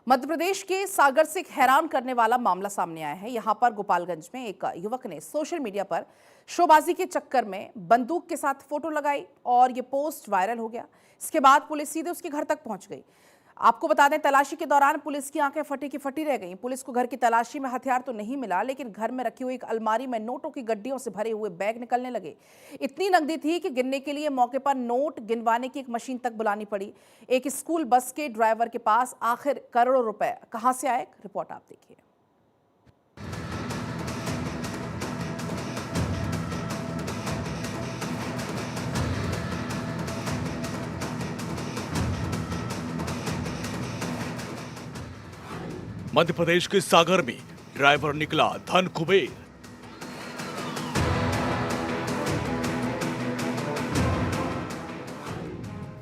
मध्य प्रदेश के सागर से एक हैरान करने वाला मामला सामने आया है। यहां पर गोपालगंज में एक युवक ने सोशल मीडिया पर शोबाजी के चक्कर में बंदूक के साथ फोटो लगाई और ये पोस्ट वायरल हो गया। इसके बाद पुलिस सीधे उसके घर तक पहुंच गई। आपको बता दें, तलाशी के दौरान पुलिस की आंखें फटी की फटी रह गईं। पुलिस को घर की तलाशी में हथियार तो नहीं मिला, लेकिन घर में रखी हुई एक अलमारी में नोटों की गड्डियों से भरे हुए बैग निकलने लगे। इतनी नकदी थी कि गिनने के लिए मौके पर नोट गिनवाने की एक मशीन तक बुलानी पड़ी। एक स्कूल बस के ड्राइवर के पास आखिर करोड़ों रुपए कहां से आए, रिपोर्ट आप देखिए। मध्य प्रदेश के सागर में ड्राइवर निकला धन कुबेर।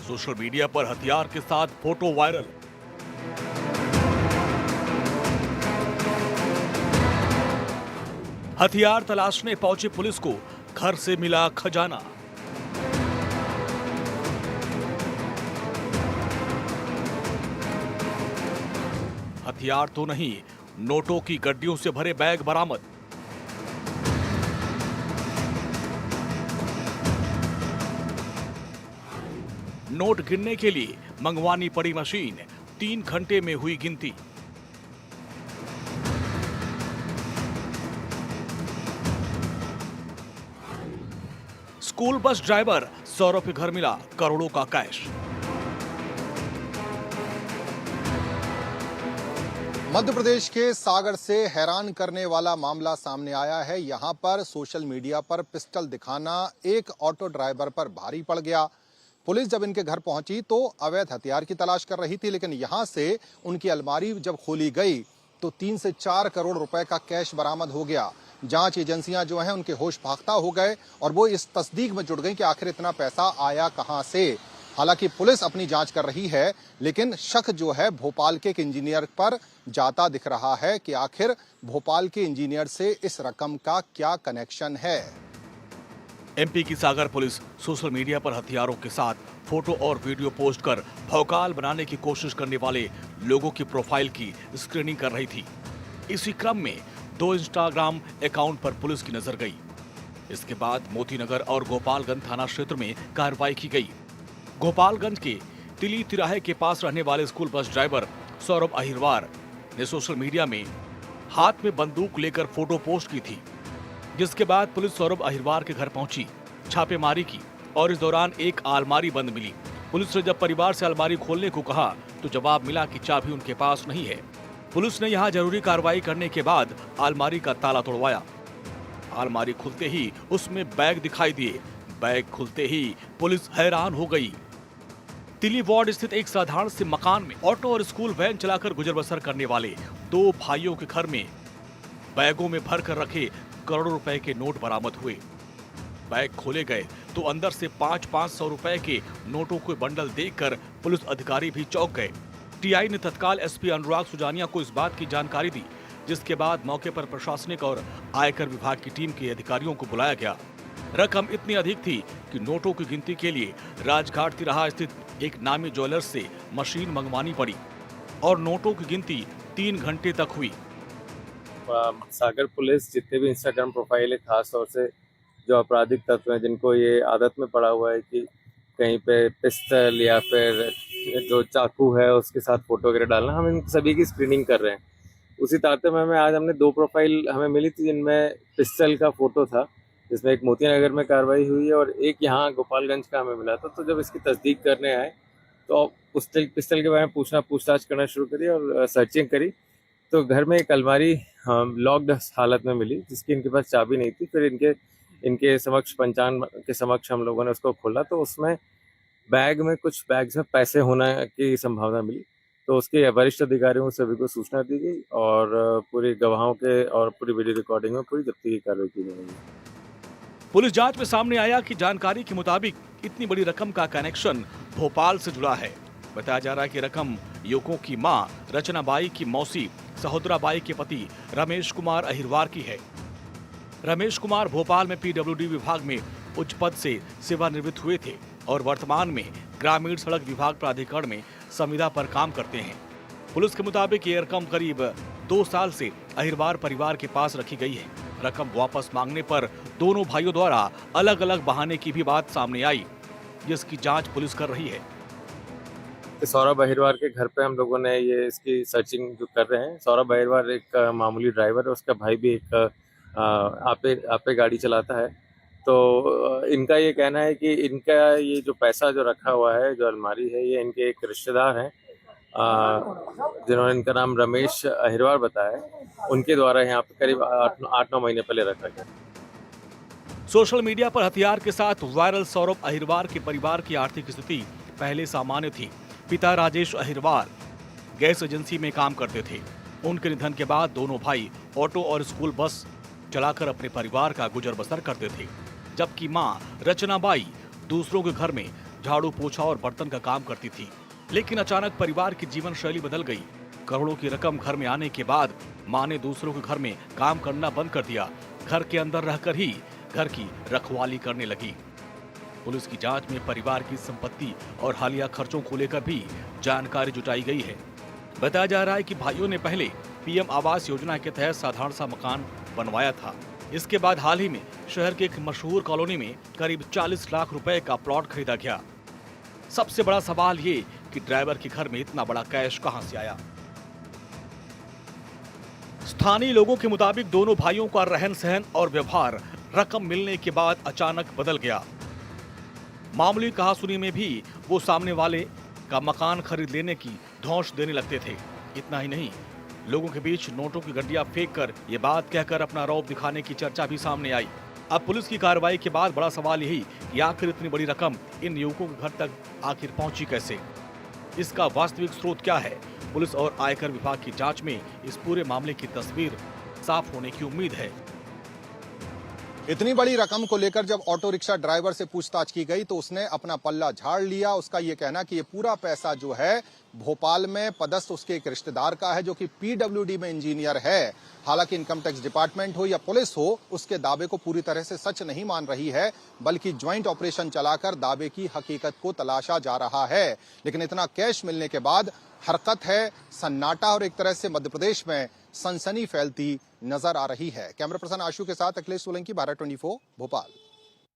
सोशल मीडिया पर हथियार के साथ फोटो वायरल। हथियार तलाशने पहुंची पुलिस को घर से मिला खजाना। हथियार तो नहीं, नोटों की गड्डियों से भरे बैग बरामद। नोट गिनने के लिए मंगवानी पड़ी मशीन, 3 घंटे में हुई गिनती। स्कूल बस ड्राइवर सौरभ के घर मिला करोड़ों का कैश। मध्य प्रदेश के सागर से हैरान करने वाला मामला सामने आया है। यहां पर सोशल मीडिया पर पिस्टल दिखाना एक ऑटो ड्राइवर पर भारी पड़ गया। पुलिस जब इनके घर पहुंची तो अवैध हथियार की तलाश कर रही थी, लेकिन यहां से उनकी अलमारी जब खोली गई तो 3 से 4 करोड़ रुपए का कैश बरामद हो गया। जांच एजेंसियां जो हैं उनके होश फाख्ता हो गए और वो इस तस्दीक में जुट गई कि आखिर इतना पैसा आया कहां से। हालांकि पुलिस अपनी जांच कर रही है, लेकिन शक जो है भोपाल के एक इंजीनियर पर जाता दिख रहा है कि आखिर भोपाल के इंजीनियर से इस रकम का क्या कनेक्शन है। एमपी की सागर पुलिस सोशल मीडिया पर हथियारों के साथ फोटो और वीडियो पोस्ट कर भौकाल बनाने की कोशिश करने वाले लोगों की प्रोफाइल की स्क्रीनिंग कर रही थी। इसी क्रम में 2 इंस्टाग्राम अकाउंट पर पुलिस की नजर गई। इसके बाद मोतीनगर और गोपालगंज थाना क्षेत्र में कार्रवाई की गई। गोपालगंज के तिली तिराहे के पास रहने वाले school bus driver Saurabh Ahirwar ने सोशल मीडिया में हाथ में बंदूक लेकर फोटो पोस्ट की थी, जिसके बाद पुलिस सौरभ अहिरवार के घर पहुंची, छापेमारी की और इस दौरान एक अलमारी बंद मिली। पुलिस ने जब परिवार से अलमारी खोलने को कहा तो जवाब मिला कि चाबी उनके पास नहीं है। पुलिस ने यहां जरूरी कार्रवाई करने के बाद अलमारी का ताला तोड़वाया। अलमारी खुलते ही उसमें बैग दिखाई दिए। बैग खुलते ही पुलिस हैरान हो गई। तिली वार्ड स्थित एक साधारण से मकान में ऑटो और स्कूल वैन चलाकर गुजर बसर करने वाले 2 भाइयों के घर में बैगों में भर कर रखे करोड़ों रुपए के नोट बरामद हुए। बैग खोले गए तो अंदर से 500 रुपए के नोटों के बंडल देखकर पुलिस अधिकारी भी चौंक गए। टीआई ने तत्काल एसपी अनुराग सुजानिया को इस बात की जानकारी दी, जिसके बाद मौके पर प्रशासनिक और आयकर विभाग की टीम के अधिकारियों को बुलाया गया। रकम इतनी अधिक थी कि नोटों की गिनती के लिए राजघाट तिराहा स्थित एक नामी ज्वेलर्स से मशीन मंगवानी पड़ी और नोटों की गिनती 3 घंटे तक हुई। सागर पुलिस जितने भी इंस्टाग्राम प्रोफाइल है, खास तौर से जो आपराधिक तत्व हैं जिनको ये आदत में पड़ा हुआ है कि कहीं पे पिस्टल या फिर जो चाकू है उसके साथ फोटो वगैरह डालना, हम इन सभी की स्क्रीनिंग कर रहे हैं। उसी तारतम्य में आज हमने 2 प्रोफाइल हमें मिली थी जिनमें पिस्टल का फोटो था, जिसमें एक मोतीनगर में कार्रवाई हुई है और एक यहाँ गोपालगंज का हमें मिला था। तो जब इसकी तस्दीक करने आए तो पिस्टल के बारे में पूछताछ करना शुरू करी और सर्चिंग करी तो घर में एक अलमारी लॉक्ड हालत में मिली, जिसकी इनके पास चाबी नहीं थी। फिर इनके समक्ष पंचांग के समक्ष हम लोगों ने उसको खोला तो उसमें बैग्स में पैसे होने की संभावना मिली। तो उसके वरिष्ठ अधिकारियों को सभी को सूचना दी गई और पूरी गवाहों के और पूरी वीडियो रिकॉर्डिंग में पूरी जब्ती की कार्रवाई की गई। पुलिस जांच में सामने आया कि जानकारी के मुताबिक इतनी बड़ी रकम का कनेक्शन भोपाल से जुड़ा है। बताया जा रहा है कि रकम युवकों की मां रचनाबाई की मौसी सहोदराबाई के पति रमेश कुमार अहिरवार की है। रमेश कुमार भोपाल में पीडब्ल्यूडी विभाग में उच्च पद से सेवानिवृत्त हुए थे और वर्तमान में ग्रामीण सड़क विभाग प्राधिकरण में संविदा पर काम करते हैं। पुलिस के मुताबिक ये रकम करीब 2 साल से अहिरवार परिवार के पास रखी गई है। रकम वापस मांगने पर दोनों भाइयों द्वारा अलग अलग बहाने की भी बात सामने आई, जिसकी जांच पुलिस कर रही है। सौरभ अहिरवार के घर पे हम लोगों ने ये इसकी सर्चिंग जो कर रहे हैं। सौरभ अहिरवार एक मामूली ड्राइवर है, उसका भाई भी एक आपे गाड़ी चलाता है। तो इनका ये कहना है कि इनका ये जो पैसा जो रखा हुआ है, जो अलमारी है, ये इनके एक रिश्तेदार हैं जिन्होंने इनका नाम रमेश अहिरवार बताया है। उनके द्वारा यहाँ पे करीब 8-9 महीने पहले रखा गया। सोशल मीडिया पर हथियार के साथ वायरल सौरभ अहिरवार के परिवार की आर्थिक स्थिति पहले सामान्य थी। पिता राजेश अहिरवार गैस एजेंसी में काम करते थे। उनके निधन के बाद दोनों भाई ऑटो और स्कूल बस चलाकर अपने परिवार का गुजर बसर करते थे, जबकि मां रचनाबाई दूसरों के घर में झाड़ू पोछा और बर्तन का काम करती थी। लेकिन अचानक परिवार की जीवन शैली बदल गई। करोड़ों की रकम घर में आने के बाद मां ने दूसरों के घर में काम करना बंद कर दिया। घर के अंदर रहकर ही घर की रखवाली करने लगी। पुलिस की जांच में परिवार की संपत्ति और हालिया खर्चों को लेकर भी जानकारी जुटाई गई है। बताया जा रहा है कि भाइयों ने पहले पीएम आवास योजना के तहत साधारण सा मकान बनवाया था। इसके बाद हाल ही में शहर के एक मशहूर कॉलोनी में करीब 40 लाख रुपए का प्लॉट खरीदा गया। सबसे बड़ा सवाल ये कि ड्राइवर के घर में इतना बड़ा कैश कहां से आया। स्थानीय लोगों के मुताबिक दोनों भाइयों का रहन सहन और व्यवहार रकम मिलने के बाद अचानक बदल गया। मामूली कहासुनी में भी वो सामने वाले का मकान खरीद लेने की धौंस देने लगते थे। इतना ही नहीं, लोगों के बीच नोटों की गड्डियां फेंक कर ये बात कहकर अपना रौब दिखाने की चर्चा भी सामने आई। अब पुलिस की कार्रवाई के बाद बड़ा सवाल यही कि आखिर इतनी बड़ी रकम इन युवकों के घर तक आखिर पहुंची कैसे, इसका वास्तविक स्रोत क्या है। पुलिस और आयकर विभाग की जांच में इस पूरे मामले की तस्वीर साफ होने की उम्मीद है। इतनी बड़ी रकम को लेकर जब ऑटो रिक्शा ड्राइवर से पूछताछ की गई तो उसने अपना पल्ला झाड़ लिया। उसका ये कहना कि ये पूरा पैसा जो है भोपाल में पदस्थ उसके एक रिश्तेदार का है, जो कि पीडब्ल्यूडी में इंजीनियर है। हालांकि इनकम टैक्स डिपार्टमेंट हो या पुलिस हो, उसके दावे को पूरी तरह से सच नहीं मान रही है, बल्कि ज्वाइंट ऑपरेशन चलाकर दावे की हकीकत को तलाशा जा रहा है। लेकिन इतना कैश मिलने के बाद हरकत है, सन्नाटा और एक तरह से मध्य प्रदेश में सनसनी फैलती नजर आ रही है। कैमरा पर्सन आशु के साथ अखिलेश सोलंकी, भारत 24 भोपाल।